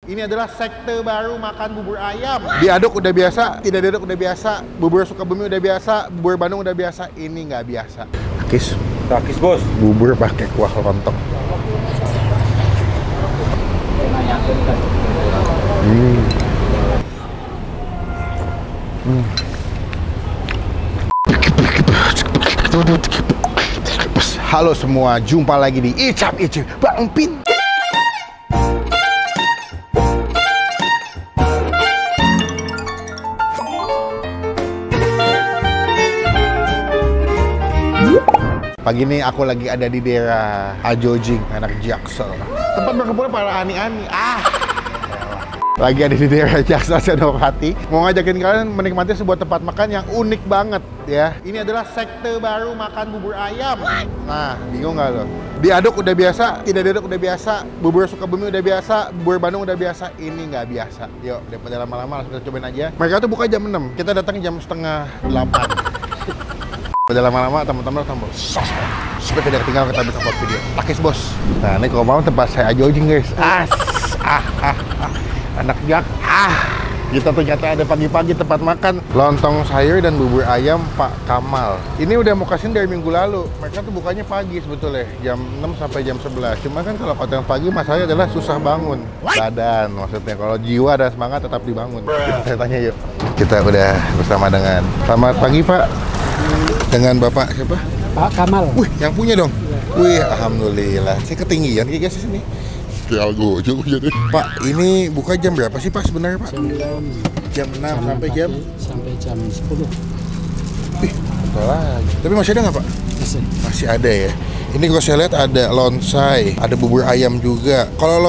Ini adalah sekte baru makan bubur ayam. Diaduk udah biasa, tidak diaduk udah biasa. Bubur Sukabumi udah biasa, bubur Bandung udah biasa. Ini nggak biasa. Takis. Takis bos. Bubur pakai kuah lontong. Halo semua, jumpa lagi di Icap Icip Bang Pin. Pagi ini aku lagi ada di daerah Ajojing, anak Jaksel. Tempat berkumpul para ani-ani. Lagi ada di daerah Jaksel Senopati. Mau ngajakin kalian menikmati sebuah tempat makan yang unik banget ya. Ini adalah sekte baru makan bubur ayam. Nah, bingung nggak lo? Diaduk udah biasa, tidak diaduk udah biasa. Bubur Sukabumi udah biasa, bubur Bandung udah biasa. Ini nggak biasa. Yuk, daripada lama-lama langsung kita cobain aja. Mereka tuh buka jam 6. Kita datang jam setengah 8. Udah lama-lama teman-teman tombol subscribe supaya tidak ketinggalan kita bisa upload video. Takis bos. Nah ini kalau mau tempat saya Ajojing guys. Anak Jak. Kita ternyata ada pagi-pagi tempat makan lontong sayur dan bubur ayam Pak Kamal. Ini udah mau kasih dari minggu lalu. Mereka tuh bukanya pagi sebetulnya jam 6 sampai jam 11. Cuma kan kalau yang pagi masalahnya adalah susah bangun badan. Maksudnya kalau jiwa dan semangat tetap dibangun. Kita tanya yuk. Kita udah bersama dengan selamat pagi Pak. Dengan Bapak siapa? Pak Kamal. Wih, yang punya dong? Ya. Wih, alhamdulillah. Saya ketinggian kayak guys di sini. Jago juga jadi. Pak, ini buka jam berapa sih Pak sebenarnya Pak? Jam 6 sampai jam? Sampai jam 10. Wih, betul lagi. Tapi masih ada nggak Pak? Masih ada ya. Ini kalau saya lihat ada lonsai, ada bubur ayam juga. Kalau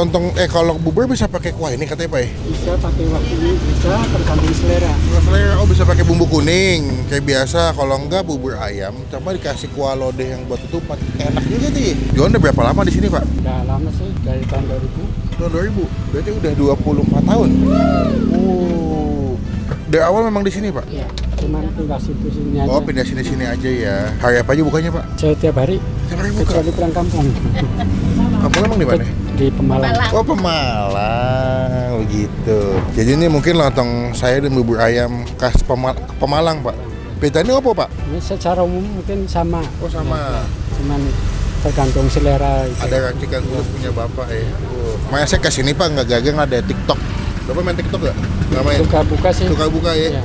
kalau bubur bisa pakai kuah ini katanya Pak ya? Bisa pakai waktu ini, bisa tergantung selera. Selera, oh bisa pakai bumbu kuning kayak biasa. Kalau enggak bubur ayam, coba dikasih kuah lodeh yang buat ketupat. Enak juga sih. Jualan udah berapa lama di sini Pak? Udah lama sih, dari tahun 2000. Tahun 2000, berarti udah 24 tahun. Dari awal memang di sini Pak? Iya. Cuman pindah sini aja. Oh, pindah sini aja ya. Hari apa aja bukanya Pak? Setiap hari. Setiap hari buka? Kecuali pulang kampung. Kampung emang di mana? Di Pemalang. Oh, Pemalang, begitu. Jadi ini mungkin lontong saya dan bubur ayam khas Pemalang Pak. Bedanya apa Pak? Ini secara umum mungkin sama. Oh sama. Cuman tergantung selera. Gitu. Ada racikan khusus punya Bapak ya. Makanya saya kesini Pak, nggak gagang ada TikTok. Bapak main TikTok nggak? Nggak main? Suka buka sih. Suka buka ya?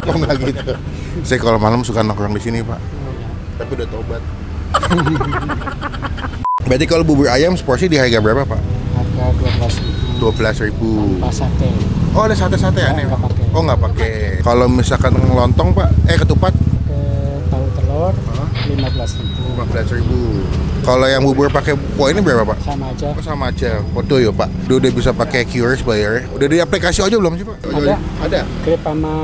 Oh nggak gitu. Saya kalau malam suka nongkrong di sini Pak. Tapi udah tobat. Berarti kalau bubur ayam seporsi di harga berapa Pak? Harga 12.000. Tanpa sate. Oh ada sate-sate aneh? Nggak pakai. Oh nggak pakai. Kalau misalkan lontong Pak, ketupat? Tahu telur 15.000. Kalau yang bubur pakai kuah ini berapa Pak? Sama aja. Oh, sama aja. Foto ya Pak. Udah bisa pakai QRS bayar. Udah di aplikasi aja belum sih Pak? Ada. Ada. Grab sama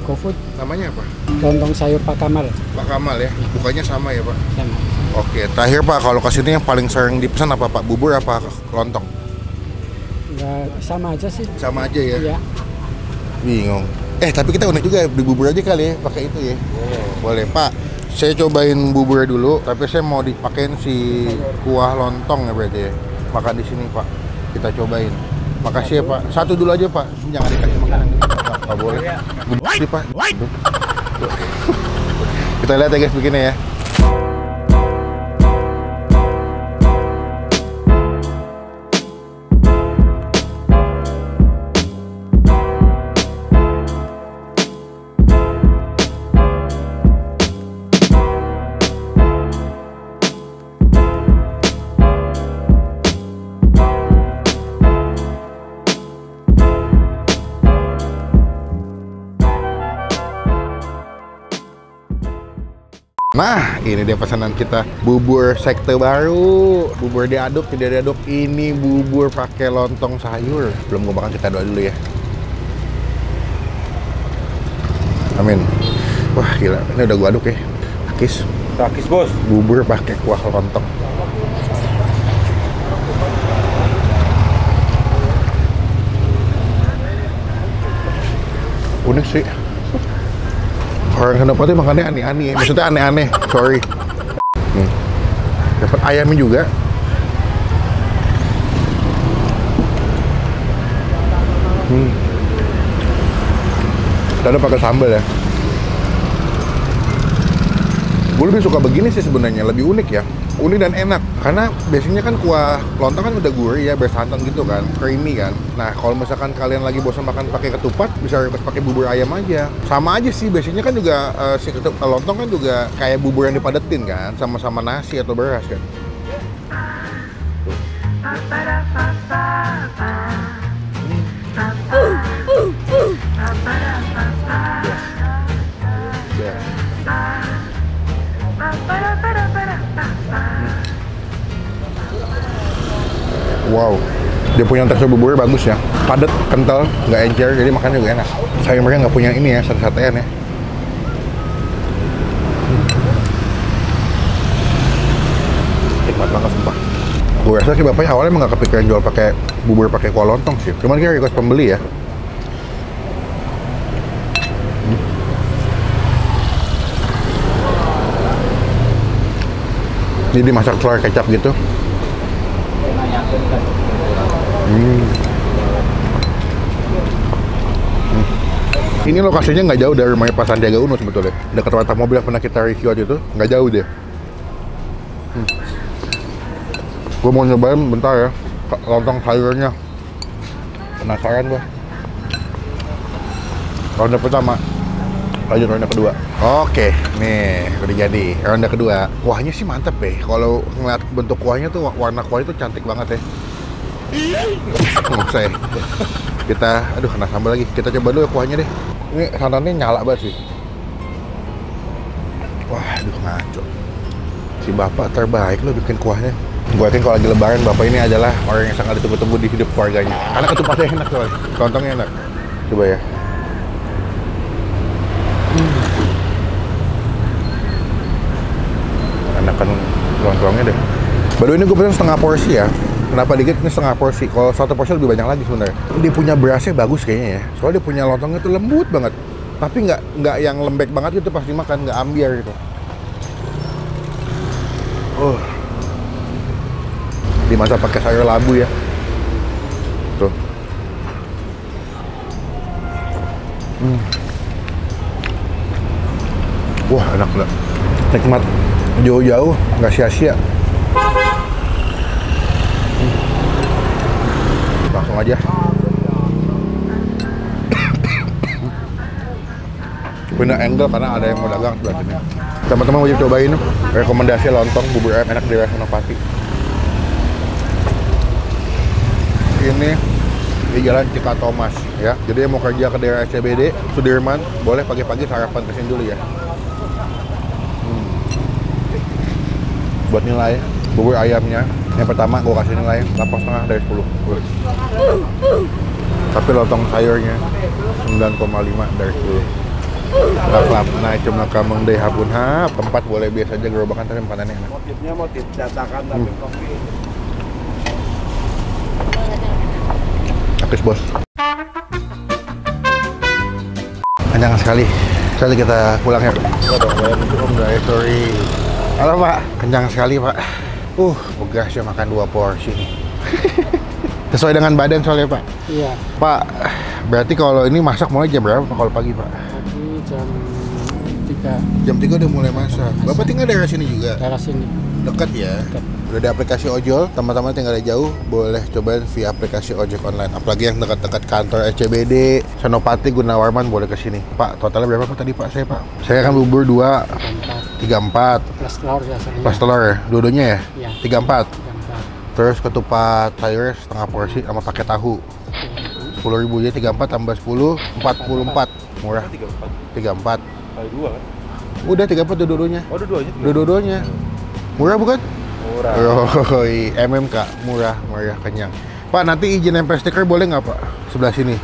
GoFood. Namanya apa? Lontong sayur Pak Kamal. Pak Kamal ya. Bukanya sama ya Pak? Sama. Oke, terakhir Pak, kalau kesini yang paling sering dipesan apa Pak? Bubur apa lontong? Nggak, sama aja sih. Sama aja ya? Iya. Bingung. Tapi kita unik juga, beli bubur aja kali ya, pakai itu ya? Boleh Pak, saya cobain bubur dulu, tapi saya mau dipakein si kuah lontong ya berarti ya? Makan di sini Pak, kita cobain. Makasih ya Pak, satu dulu aja Pak, jangan dikasih makanan ini Pak, nggak boleh. Gede Pak. Kita lihat ya guys begini ya. Nah, ini dia pesanan kita, bubur sekte baru, bubur diaduk, tidak diaduk. Ini bubur pakai lontong sayur. Belum gue makan, kita doa dulu ya. Amin. Wah gila, ini udah gue aduk ya. Takis bos. Bubur pakai kuah lontong. Unik sih. Orang Senopati makannya aneh-aneh, maksudnya aneh-aneh, sorry. Nih, dapat ayamnya juga. Tadi pakai sambal ya. Gue lebih suka begini sih sebenarnya, lebih unik ya. Unik dan enak. Karena biasanya kan kuah lontong kan udah gurih ya, bersantan gitu kan, creamy kan. Nah, kalau misalkan kalian lagi bosan makan pakai ketupat, bisa request pakai bubur ayam aja. Sama aja sih, biasanya kan juga si lontong kan juga kayak bubur yang dipadetin kan, sama-sama nasi atau beras kan. Wow, dia punya tekstur buburnya bagus ya, padat, kental, nggak encer, jadi makannya juga enak. Sayang mereka nggak punya ini ya, sate-satean ya. Nikmat banget sumpah. Gue rasa sih bapaknya awalnya emang nggak kepikiran jual pakai bubur pakai kuah lontong sih, cuman dia request pembeli ya. Ini dimasak telur kecap gitu. Ini lokasinya nggak jauh dari rumahnya Pak Sandiaga Uno sebetulnya. Dekat warteg mobil yang pernah kita review aja itu, nggak jauh deh. Gue mau nyobain bentar ya, lontong sayurnya. Penasaran gue. Ronde pertama, lanjut ronde kedua. Oke, nih udah jadi ronde kedua. Kuahnya sih mantep ya. Kalau ngeliat bentuk kuahnya tuh, warna kuahnya tuh cantik banget ya. Saya kita, aduh kena sambal lagi. Kita coba dulu ya kuahnya deh. Ini santannya nyala banget sih. Wah, aduh ngaco. Si bapak terbaik lo bikin kuahnya. Gue yakin kalau lagi lebaran bapak ini adalah orang yang sangat ditunggu-tunggu di hidup keluarganya. Karena ketupatnya enak soalnya, lontongnya enak. Coba ya. Enakan lontongnya deh. Baru ini gue pesen setengah porsi ya. Kenapa dikit? Ini setengah porsi. Kalau satu porsi lebih banyak lagi sebenarnya. Dia punya berasnya bagus kayaknya ya. Soalnya dia punya lontongnya tuh lembut banget. Tapi nggak yang lembek banget gitu pas dimakan, nggak ambiar gitu. Dimasak pakai sayur labu ya. Tuh. Wah, enak banget. Nikmat. Jauh-jauh, nggak sia-sia. Langsung aja. Pindah angle karena ada yang mau dagang sebelah sini. Teman-teman wajib cobain rekomendasi lontong bubur ayam enak di Senopati. Ini di Jalan Cikatomas ya. Jadi yang mau kerja ke daerah SCBD, Sudirman, boleh pagi-pagi sarapan kesini dulu ya. Buat nilai bubur ayamnya, yang pertama gue kasih nilai 8,5 dari 10. Tapi lontong sayurnya 9,5 dari 10. Lap-lap, nah cuma kameng deh hapun hap. Tempat boleh biasa aja gerobakan tapi makanannya enak. Motifnya motif dadakan tapi kopi. Akis bos. Kenyang sekali. Sekali kita pulang ya. Sorry. Halo Pak, kenyang sekali Pak. Begas ya makan 2 porsi nih. Sesuai dengan badan soalnya Pak. Iya. Pak, berarti kalau ini masak mulai jam berapa Pak kalau pagi Pak? Pagi jam 3. Jam 3 udah mulai masak. Bapak tinggal daerah sini juga? Daerah sini. Dekat ya? Dekat. Udah ada aplikasi ojol, teman-teman tinggal jauh, boleh cobain via aplikasi ojek online. Apalagi yang dekat-dekat kantor SCBD, Senopati, Gunawarman, boleh ke sini. Pak, totalnya berapa Pak tadi Pak saya Pak? Saya kan bubur 2, 34. Plus telur biasanya. Plus telur ya? Dua-duanya ya? Iya. 34. 34. Terus ketupat sayur setengah porsi sama pakai tahu. 10.000 jadi 34 tambah 10, 44. Murah. 34. Kali 2 kan? Udah 34 dua-duanya. Oh, dua-duanya. Dua-duanya. Murah bukan? Murah. Yoi, MMK, murah, kenyang. Pak, nanti izin nempel stiker boleh nggak Pak? Sebelah sini,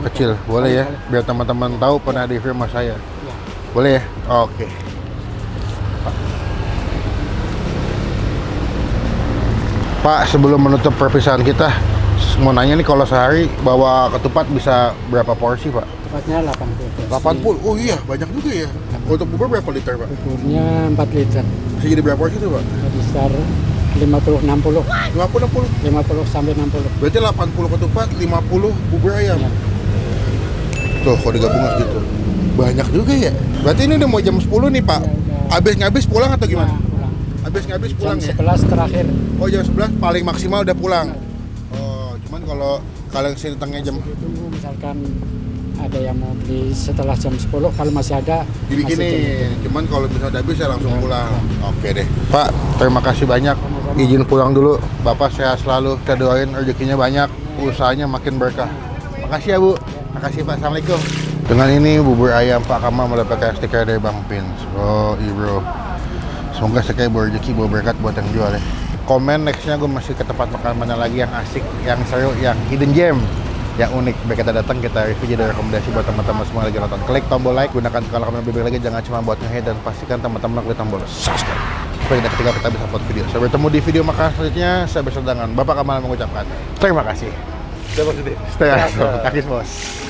kecil, boleh ya? Biar teman-teman tahu pernah di firma saya. Iya. Boleh ya? Oke. Pak, sebelum menutup perpisahan kita, mau nanya nih kalau sehari bawa ketupat bisa berapa porsi Pak? Tepatnya 80. 80? Oh iya, banyak juga ya. Untuk bubur berapa liter Pak? Buburnya 4 liter. Bisa jadi berapa porsi tuh Pak? Besar 50-60. 50-60. 50 sampai 60. Berarti 80 ketupat, 50 bubur ayam. Ya. Tuh, kalau digabung gitu. Banyak juga ya. Berarti ini udah mau jam 10 nih, Pak. Ya, udah. Habis ngabis pulang atau gimana? Nah, pulang. Habis ngabis pulang Jam ya? 11 terakhir. Oh, jam 11 paling maksimal udah pulang. Oh, cuman kalau kalian sini tengah jam Ditunggu misalkan ada yang mau beli setelah jam 10, kalau masih ada dibikinin. Cuman kalau misalnya udah habis saya langsung Ya, pulang. ya. Oke deh. Pak, terima kasih banyak. Sama-sama. Izin pulang dulu. Bapak sehat selalu. Saya doain rezekinya banyak, usahanya makin berkah. Makasih ya, Bu. Makasih, Pak. Assalamualaikum. Dengan ini bubur ayam Pak Kamal mendapatkan stiker dari Bang Pins. Oh, bro. Semoga sekali berrezeki, bawa berkat buat yang jual ya. Komen nextnya gue masih ke tempat makan mana lagi yang asik, yang seru, yang hidden gem, yang unik. Biar kita datang, kita review, jadi rekomendasi buat teman-teman semua lagi nonton. Klik tombol like, gunakan kalau komen lebih lagi, jangan cuma buat nge-hate, dan pastikan teman-teman klik tombol subscribe supaya ketika kita bisa upload video. Sampai bertemu di video makan selanjutnya. Saya bersama dengan Bapak Kamal mengucapkan terima kasih. Udah positif. Stay safe, bos.